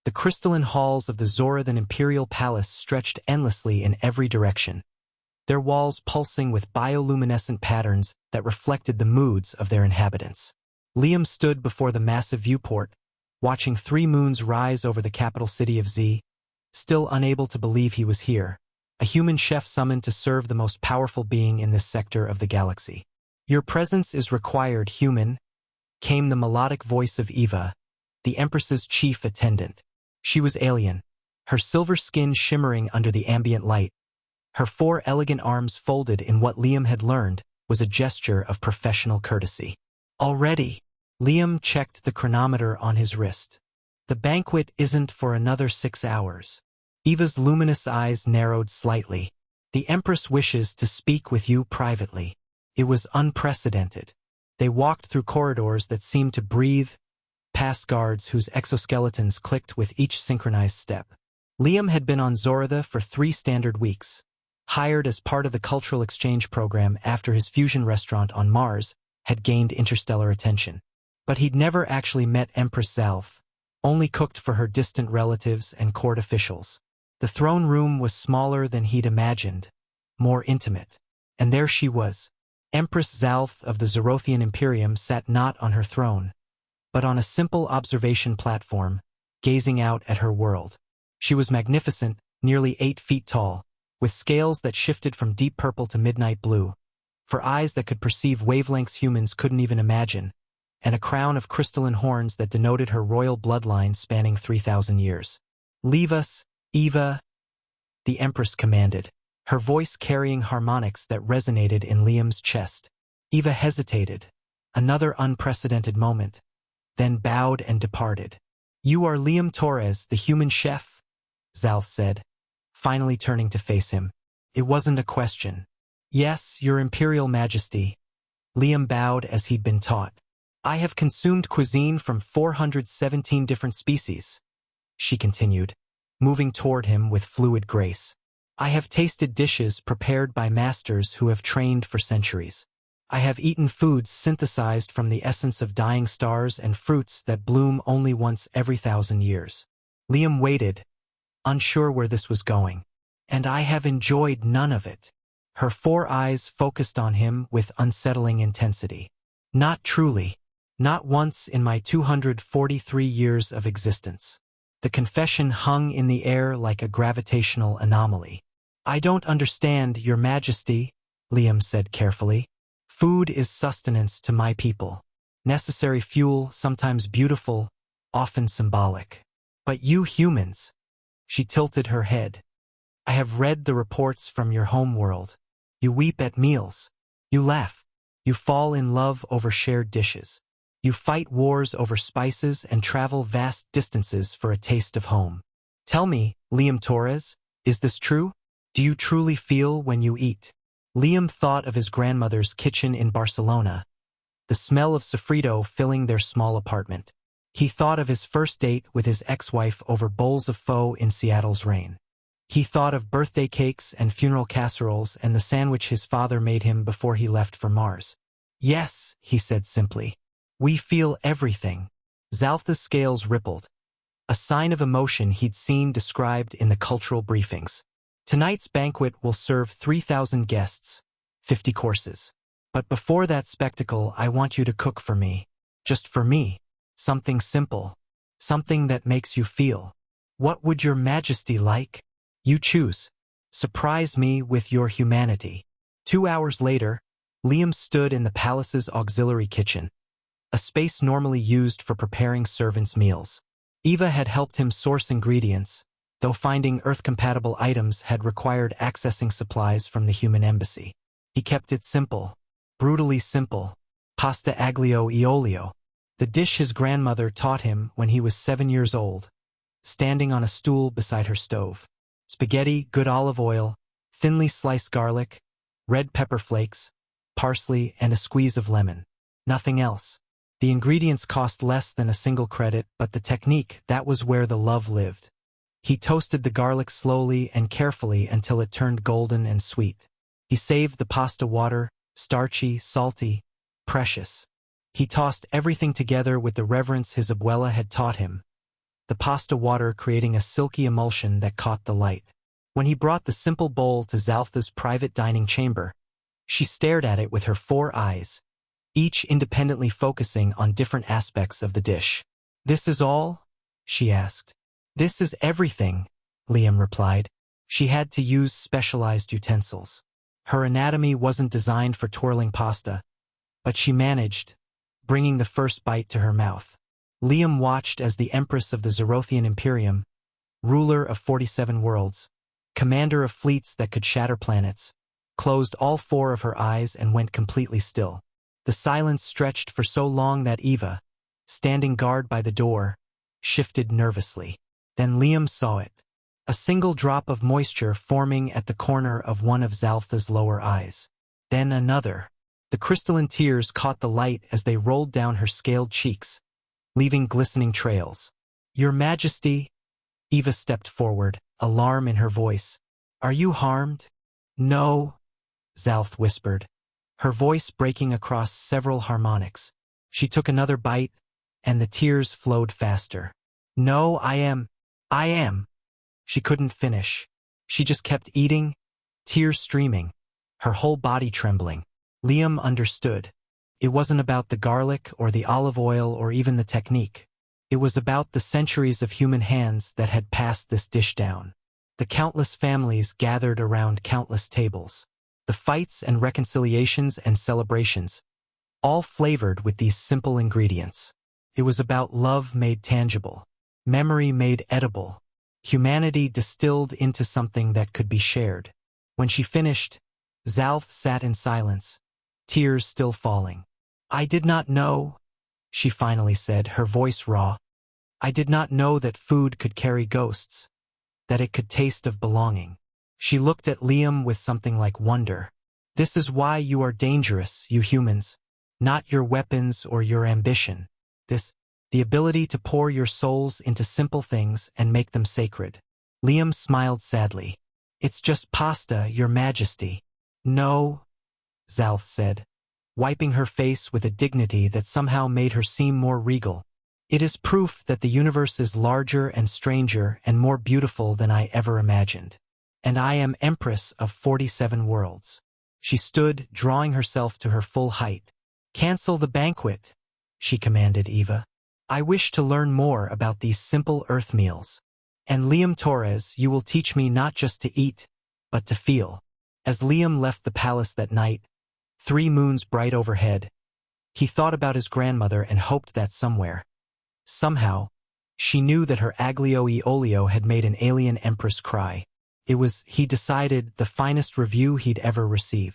The crystalline halls of the Zorathan Imperial Palace stretched endlessly in every direction, their walls pulsing with bioluminescent patterns that reflected the moods of their inhabitants. Liam stood before the massive viewport, watching 3 moons rise over the capital city of Z, still unable to believe he was here, a human chef summoned to serve the most powerful being in this sector of the galaxy. "Your presence is required, human," came the melodic voice of Eva, the Empress's chief attendant. She was alien, her silver skin shimmering under the ambient light. Her 4 elegant arms folded in what Liam had learned was a gesture of professional courtesy. Already, Liam checked the chronometer on his wrist. The banquet isn't for another 6 hours. Eva's luminous eyes narrowed slightly. "The Empress wishes to speak with you privately." It was unprecedented. They walked through corridors that seemed to breathe, past guards whose exoskeletons clicked with each synchronized step. Liam had been on Zoratha for 3 standard weeks, hired as part of the cultural exchange program after his fusion restaurant on Mars had gained interstellar attention. But he'd never actually met Empress Zalth, only cooked for her distant relatives and court officials. The throne room was smaller than he'd imagined, more intimate. And there she was. Empress Zalth of the Zorothian Imperium sat not on her throne, but on a simple observation platform, gazing out at her world. She was magnificent, nearly 8 feet tall, with scales that shifted from deep purple to midnight blue, for eyes that could perceive wavelengths humans couldn't even imagine, and a crown of crystalline horns that denoted her royal bloodline spanning 3,000 years. "Leave us, Eva," the Empress commanded, her voice carrying harmonics that resonated in Liam's chest. Eva hesitated, another unprecedented moment, then bowed and departed. "You are Liam Torres, the human chef?" Zalth said, finally turning to face him. It wasn't a question. "Yes, your Imperial Majesty." Liam bowed as he'd been taught. "I have consumed cuisine from 417 different species," she continued, moving toward him with fluid grace. "I have tasted dishes prepared by masters who have trained for centuries. I have eaten foods synthesized from the essence of dying stars and fruits that bloom only once every 1,000 years." Liam waited, unsure where this was going. "And I have enjoyed none of it." Her 4 eyes focused on him with unsettling intensity. "Not truly. Not once in my 243 years of existence." The confession hung in the air like a gravitational anomaly. "I don't understand, Your Majesty," Liam said carefully. "Food is sustenance to my people. Necessary fuel, sometimes beautiful, often symbolic. But you humans," she tilted her head. "I have read the reports from your home world. You weep at meals. You laugh. You fall in love over shared dishes. You fight wars over spices and travel vast distances for a taste of home. Tell me, Liam Torres, is this true? Do you truly feel when you eat?" Liam thought of his grandmother's kitchen in Barcelona, the smell of sofrito filling their small apartment. He thought of his first date with his ex-wife over bowls of pho in Seattle's rain. He thought of birthday cakes and funeral casseroles and the sandwich his father made him before he left for Mars. "Yes," he said simply. "We feel everything." Zalth's scales rippled, a sign of emotion he'd seen described in the cultural briefings. "Tonight's banquet will serve 3,000 guests, 50 courses. But before that spectacle, I want you to cook for me. Just for me. Something simple. Something that makes you feel. What would your Majesty like? You choose. Surprise me with your humanity." 2 hours later, Liam stood in the palace's auxiliary kitchen, a space normally used for preparing servants' meals. Eva had helped him source ingredients, though finding Earth-compatible items had required accessing supplies from the human embassy. He kept it simple, brutally simple. Pasta aglio e olio, the dish his grandmother taught him when he was 7 years old, standing on a stool beside her stove. Spaghetti, good olive oil, thinly sliced garlic, red pepper flakes, parsley, and a squeeze of lemon. Nothing else. The ingredients cost less than a single credit, but the technique, that was where the love lived. He toasted the garlic slowly and carefully until it turned golden and sweet. He saved the pasta water, starchy, salty, precious. He tossed everything together with the reverence his abuela had taught him, the pasta water creating a silky emulsion that caught the light. When he brought the simple bowl to Zaltha's private dining chamber, she stared at it with her 4 eyes, each independently focusing on different aspects of the dish. "This is all?" she asked. "This is everything," Liam replied. She had to use specialized utensils. Her anatomy wasn't designed for twirling pasta, but she managed, bringing the first bite to her mouth. Liam watched as the Empress of the Zerothian Imperium, ruler of 47 worlds, commander of fleets that could shatter planets, closed all 4 of her eyes and went completely still. The silence stretched for so long that Eva, standing guard by the door, shifted nervously. Then Liam saw it. A single drop of moisture forming at the corner of one of Zaltha's lower eyes. Then another. The crystalline tears caught the light as they rolled down her scaled cheeks, leaving glistening trails. "Your Majesty," Eva stepped forward, alarm in her voice. "Are you harmed?" "No," Zalth whispered, her voice breaking across several harmonics. She took another bite, and the tears flowed faster. "No, I am. She couldn't finish. She just kept eating, tears streaming, her whole body trembling. Liam understood. It wasn't about the garlic or the olive oil or even the technique. It was about the centuries of human hands that had passed this dish down. The countless families gathered around countless tables. The fights and reconciliations and celebrations, all flavored with these simple ingredients. It was about love made tangible, memory made edible, humanity distilled into something that could be shared. When she finished, Zalth sat in silence, tears still falling. "I did not know," she finally said, her voice raw. "I did not know that food could carry ghosts, that it could taste of belonging." She looked at Liam with something like wonder. "This is why you are dangerous, you humans, not your weapons or your ambition. The ability to pour your souls into simple things and make them sacred." Liam smiled sadly. "It's just pasta, Your Majesty." "No," Zalth said, wiping her face with a dignity that somehow made her seem more regal. "It is proof that the universe is larger and stranger and more beautiful than I ever imagined. And I am Empress of 47 worlds." She stood, drawing herself to her full height. "Cancel the banquet," she commanded Eva. "I wish to learn more about these simple earth meals. And Liam Torres, you will teach me not just to eat, but to feel." As Liam left the palace that night, 3 moons bright overhead, he thought about his grandmother and hoped that somehow, she knew that her aglio e olio had made an alien empress cry. It was, he decided, the finest review he'd ever received.